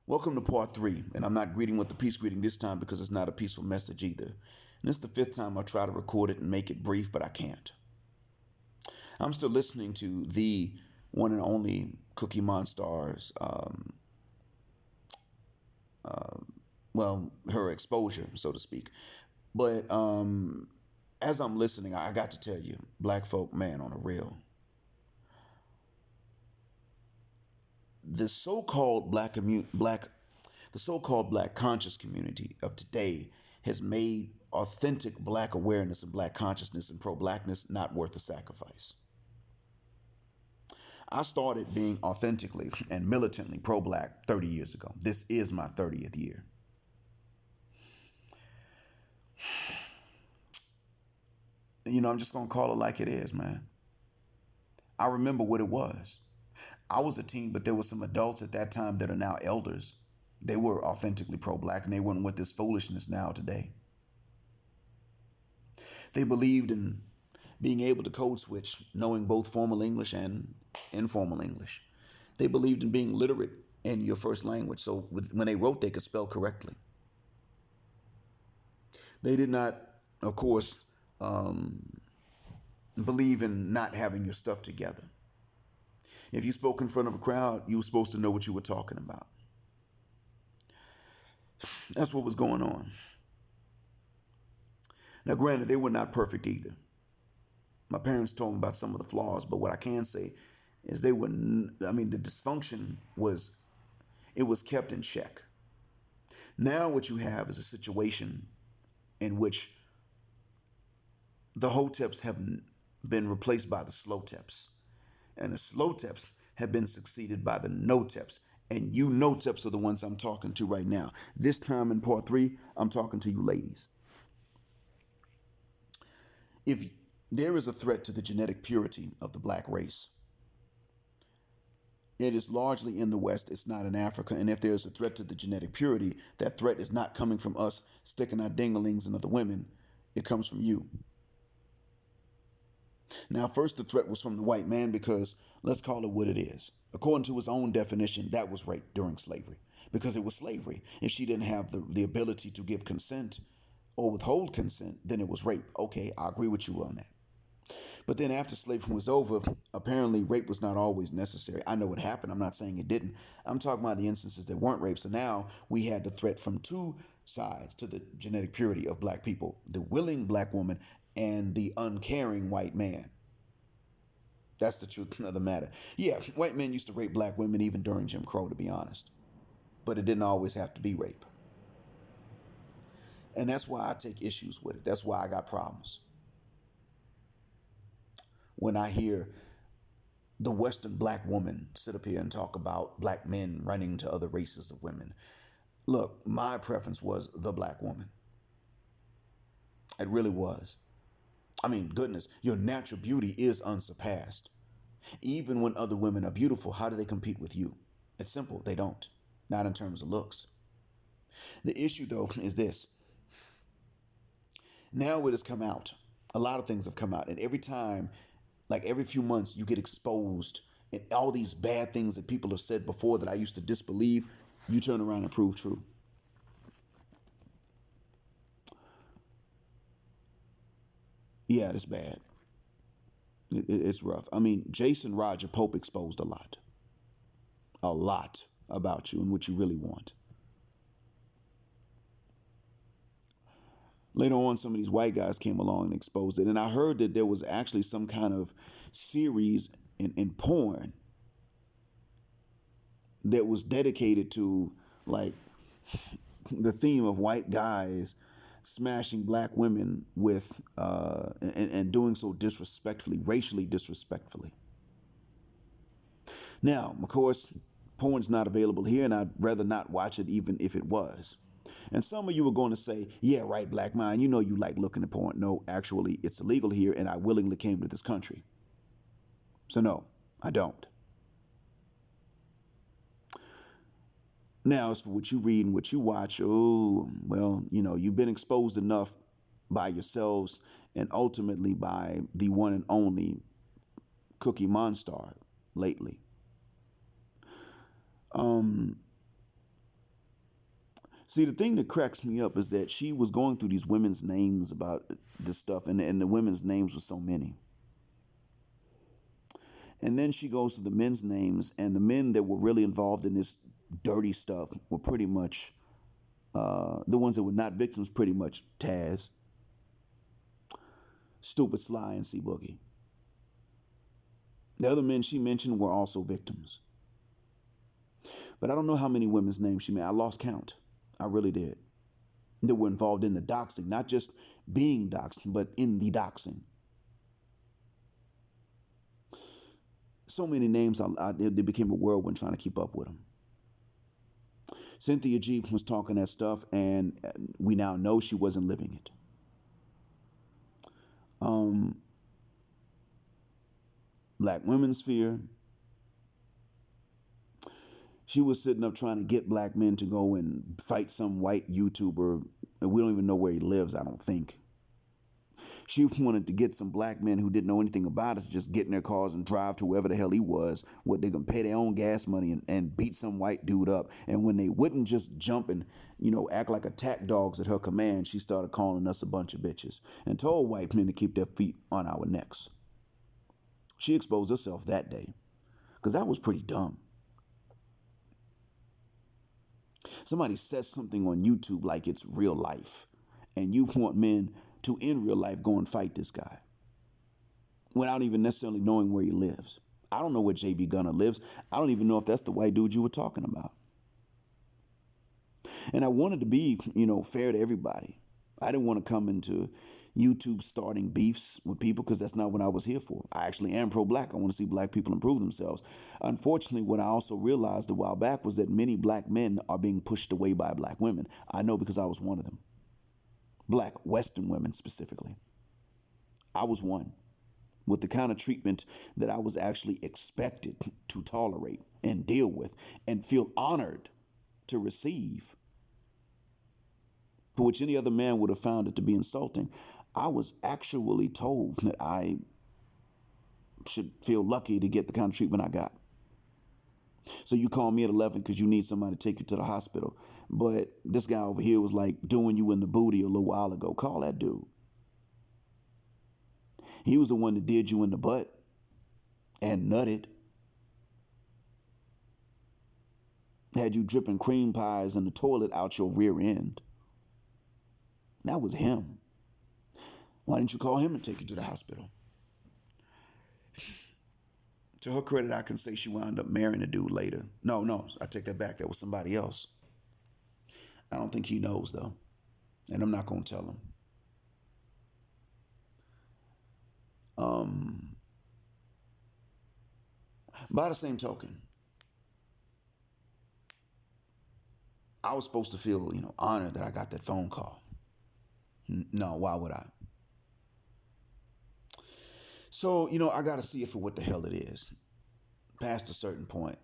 Welcome to part three, and I'm not greeting with the peace greeting this time because it's not a peaceful message either. And this is the fifth time I try to record it and make it brief, but I can't. I'm still listening to the one and only Cookie Monster's, her exposure, so to speak. But as I'm listening, I got to tell you, black folk, man, on a real. The so-called the so-called black conscious community of today has made authentic black awareness and black consciousness and pro-blackness not worth the sacrifice. I started being authentically and militantly pro-black 30 years ago. This is my 30th year. I'm just going to call it like it is, man. I remember what it was. I was a teen, but there were some adults at that time that are now elders. They were authentically pro-black, and they weren't with this foolishness now today. They believed in being able to code switch, knowing both formal English and informal English. They believed in being literate in your first language, so when they wrote, they could spell correctly. They did not, of course, believe in not having your stuff together. If you spoke in front of a crowd, you were supposed to know what you were talking about. That's what was going on. Now, granted, they were not perfect either. My parents told me about some of the flaws, but what I can say is the dysfunction was kept in check. Now what you have is a situation in which the hoteps have been replaced by the slow teps. And the slow teps have been succeeded by the no teps. And you no teps are the ones I'm talking to right now. This time in part three, I'm talking to you ladies. If there is a threat to the genetic purity of the black race, it is largely in the West. It's not in Africa. And if there's a threat to the genetic purity, that threat is not coming from us sticking our dinglings in other women. It comes from you. Now, first, the threat was from the white man because let's call it what it is. According to his own definition, that was rape during slavery because it was slavery. If she didn't have the ability to give consent or withhold consent, then it was rape. Okay, I agree with you on that. But then after slavery was over, apparently rape was not always necessary. I know it happened. I'm not saying it didn't. I'm talking about the instances that weren't rape. So now we had the threat from two sides to the genetic purity of black people, the willing black woman and the uncaring white man. That's the truth of the matter. Yeah, white men used to rape black women even during Jim Crow, to be honest. But it didn't always have to be rape. And that's why I take issues with it. That's why I got problems. When I hear the Western black woman sit up here and talk about black men running to other races of women. Look, my preference was the black woman. It really was. I mean, goodness, your natural beauty is unsurpassed. Even when other women are beautiful, how do they compete with you? It's simple. They don't. Not in terms of looks. The issue, though, is this. Now it has come out. A lot of things have come out. And every time, like every few months, you get exposed. And all these bad things that people have said before that I used to disbelieve, you turn around and prove true. Yeah, it's bad. It's rough. I mean, Jason Roger Pope exposed a lot about you and what you really want. Later on, some of these white guys came along and exposed it. And I heard that there was actually some kind of series in porn that was dedicated to like the theme of white guys smashing black women with and doing so disrespectfully, racially disrespectfully. Now, of course, porn's not available here, and I'd rather not watch it even if it was. And some of you are going to say, yeah, right, black man, you know you like looking at porn. No, actually, it's illegal here, and I willingly came to this country. So no, I don't. Now, as for what you read and what you watch, you've been exposed enough by yourselves and ultimately by the one and only Cookie Monster lately. See, the thing that cracks me up is that she was going through these women's names about this stuff, and the women's names were so many. And then she goes to the men's names, and the men that were really involved in this dirty stuff were pretty much the ones that were not victims, pretty much Taz, Stupid Sly, and C Boogie. The other men she mentioned were also victims. But I don't know how many women's names she made. I lost count. I really did. That were involved in the doxing, not just being doxed, but in the doxing. So many names, it became a whirlwind trying to keep up with them. Cynthia G was talking that stuff, and we now know she wasn't living it. Black Women's Sphere. She was sitting up trying to get black men to go and fight some white YouTuber, and we don't even know where he lives, I don't think. She wanted to get some black men who didn't know anything about it to just get in their cars and drive to wherever the hell he was, where they can pay their own gas money and beat some white dude up. And when they wouldn't just jump and, act like attack dogs at her command, she started calling us a bunch of bitches and told white men to keep their feet on our necks. She exposed herself that day because that was pretty dumb. Somebody says something on YouTube like it's real life, and you want men to, in real life, go and fight this guy without even necessarily knowing where he lives. I don't know where JB Gunner lives. I don't even know if that's the white dude you were talking about. And I wanted to be, fair to everybody. I didn't want to come into YouTube starting beefs with people because that's not what I was here for. I actually am pro-black. I want to see black people improve themselves. Unfortunately, what I also realized a while back was that many black men are being pushed away by black women. I know because I was one of them. Black Western women specifically. I was one with the kind of treatment that I was actually expected to tolerate and deal with and feel honored to receive, for which any other man would have found it to be insulting. I was actually told that I should feel lucky to get the kind of treatment I got. So you call me at 11 because you need somebody to take you to the hospital. But this guy over here was like doing you in the booty a little while ago. Call that dude. He was the one that did you in the butt and nutted. Had you dripping cream pies in the toilet out your rear end. That was him. Why didn't you call him and take you to the hospital? To her credit, I can say she wound up marrying a dude later. No, I take that back. That was somebody else. I don't think he knows, though. And I'm not going to tell him. By the same token, I was supposed to feel, honored that I got that phone call. No, why would I? So, I got to see it for what the hell it is. Past a certain point.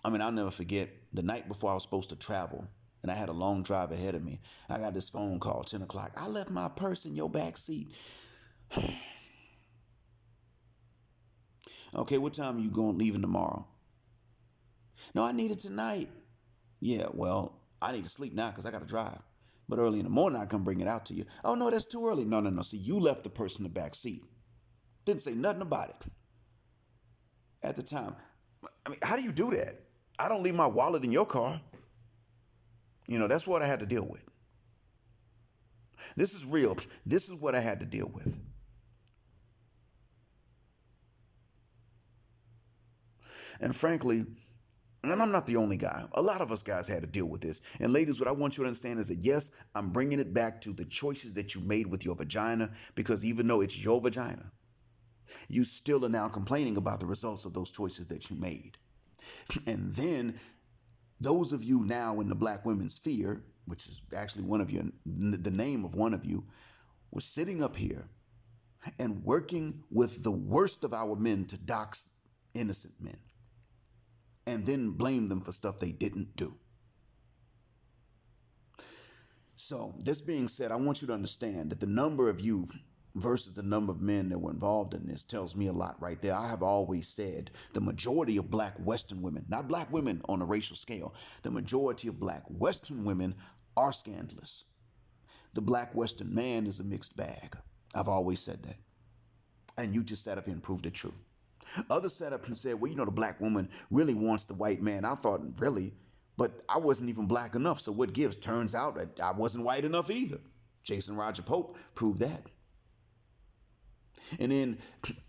I mean, I'll never forget the night before I was supposed to travel, and I had a long drive ahead of me. I got this phone call, 10 o'clock. I left my purse in your back seat. Okay, what time are you leaving tomorrow? No, I need it tonight. Yeah, well, I need to sleep now because I got to drive. But early in the morning, I come bring it out to you. Oh, no, that's too early. No. See, you left the purse in the back seat. Didn't say nothing about it. At the time, I mean, how do you do that? I don't leave my wallet in your car. That's what I had to deal with. This is real. This is what I had to deal with. And frankly, and I'm not the only guy. A lot of us guys had to deal with this. And ladies, what I want you to understand is that, yes, I'm bringing it back to the choices that you made with your vagina, because even though it's your vagina, you still are now complaining about the results of those choices that you made. And then those of you now in the black women's sphere, which is actually one of you, the name of one of you, was sitting up here and working with the worst of our men to dox innocent men and then blame them for stuff they didn't do. So this being said, I want you to understand that the number of you versus the number of men that were involved in this tells me a lot right there. I have always said the majority of black Western women, not black women on a racial scale, the majority of black Western women are scandalous. The black Western man is a mixed bag. I've always said that. And you just sat up here and proved it true. Others sat up and said, well, the black woman really wants the white man. I thought, really? But I wasn't even black enough. So what gives? Turns out that I wasn't white enough either. Jason Roger Pope proved that. And then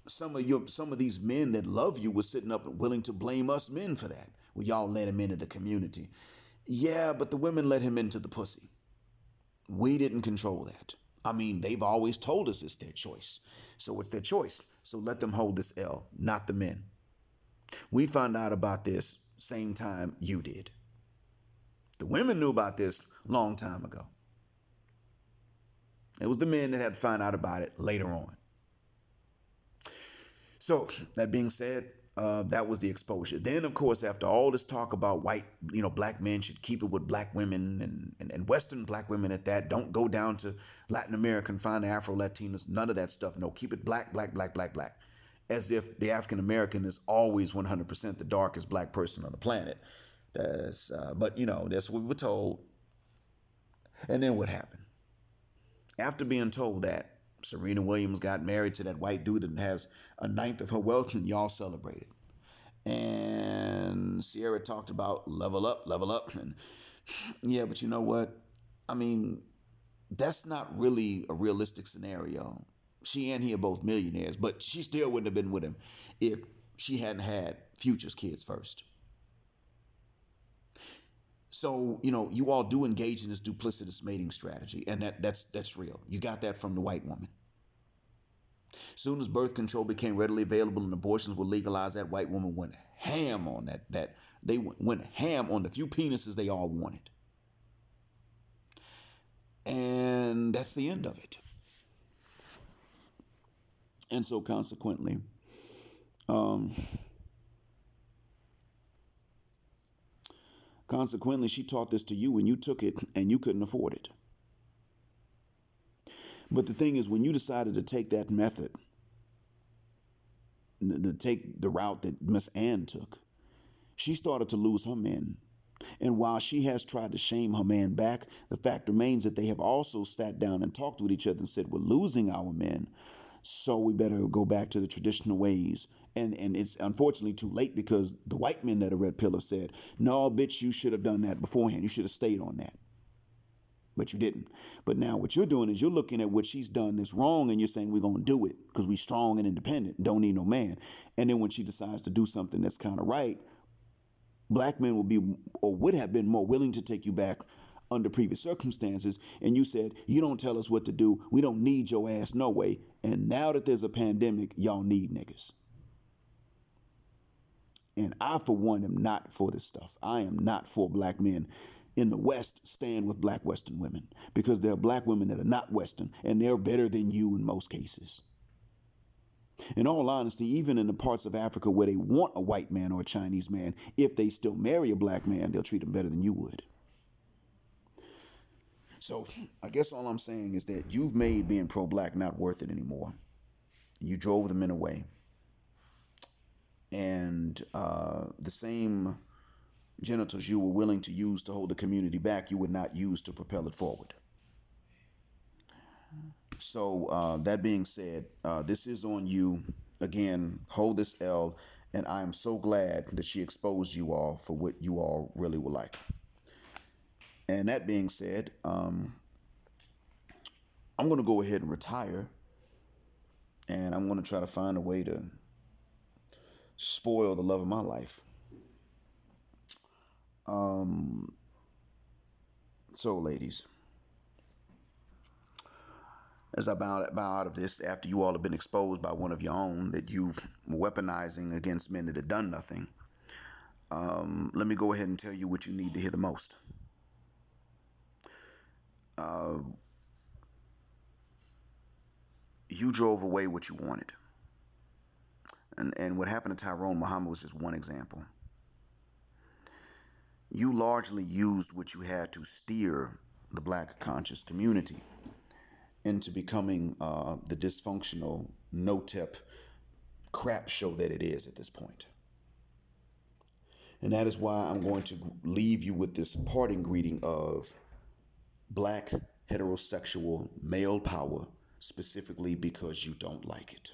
some of these men that love you were sitting up and willing to blame us men for that. Well, y'all let him into the community. Yeah, but the women let him into the pussy. We didn't control that. I mean, they've always told us it's their choice. So it's their choice. So let them hold this L, not the men. We found out about this same time you did. The women knew about this a long time ago. It was the men that had to find out about it later on. So that being said, that was the exposure. Then, of course, after all this talk about black men should keep it with black women and Western black women at that. Don't go down to Latin America and find the Afro-Latinas. None of that stuff. No, keep it black, black, black, black, black. As if the African American is always 100% the darkest black person on the planet. But that's what we were told. And then what happened? After being told that, Serena Williams got married to that white dude and has a ninth of her wealth, and y'all celebrated. And Sierra talked about level up. And yeah, but you know what? I mean, that's not really a realistic scenario. She and he are both millionaires, but she still wouldn't have been with him if she hadn't had Future's kids first. So, you all do engage in this duplicitous mating strategy, and that's real. You got that from the white woman. Soon as birth control became readily available and abortions were legalized, that white woman went ham on that. They went ham on the few penises they all wanted. And that's the end of it. And so consequently, she taught this to you and you took it and you couldn't afford it. But the thing is, when you decided to take that method, to take the route that Miss Ann took, she started to lose her men. And while she has tried to shame her man back, the fact remains that they have also sat down and talked with each other and said, we're losing our men, so we better go back to the traditional ways. And it's unfortunately too late, because the white men that are red pill have said, no, bitch, you should have done that beforehand. You should have stayed on that. But you didn't. But now what you're doing is you're looking at what she's done that's wrong, and you're saying we're going to do it because we're strong and independent, don't need no man. And then when she decides to do something that's kind of right, black men will be, or would have been, more willing to take you back under previous circumstances. And you said, you don't tell us what to do. We don't need your ass no way. And now that there's a pandemic, y'all need niggas. And I, for one, am not for this stuff. I am not for black men in the West staying with black Western women, because there are black women that are not Western, and they're better than you in most cases. In all honesty, even in the parts of Africa where they want a white man or a Chinese man, if they still marry a black man, they'll treat him better than you would. So I guess all I'm saying is that you've made being pro-black not worth it anymore. You drove the men away. And the same genitals you were willing to use to hold the community back, you would not use to propel it forward. So that being said, this is on you. Again, hold this L, and I am so glad that she exposed you all for what you all really were like. And that being said, I'm going to go ahead and retire, and I'm going to try to find a way to spoil the love of my life. So, ladies, as I bow out of this, after you all have been exposed by one of your own that you've weaponizing against men that have done nothing, let me go ahead and tell you what you need to hear the most. You drove away what you wanted. And what happened to Tyrone Muhammad was just one example. You largely used what you had to steer the black conscious community. into becoming the dysfunctional, no-tip crap show that it is at this point. And that is why I'm going to leave you with this parting greeting of black heterosexual male power, specifically because you don't like it.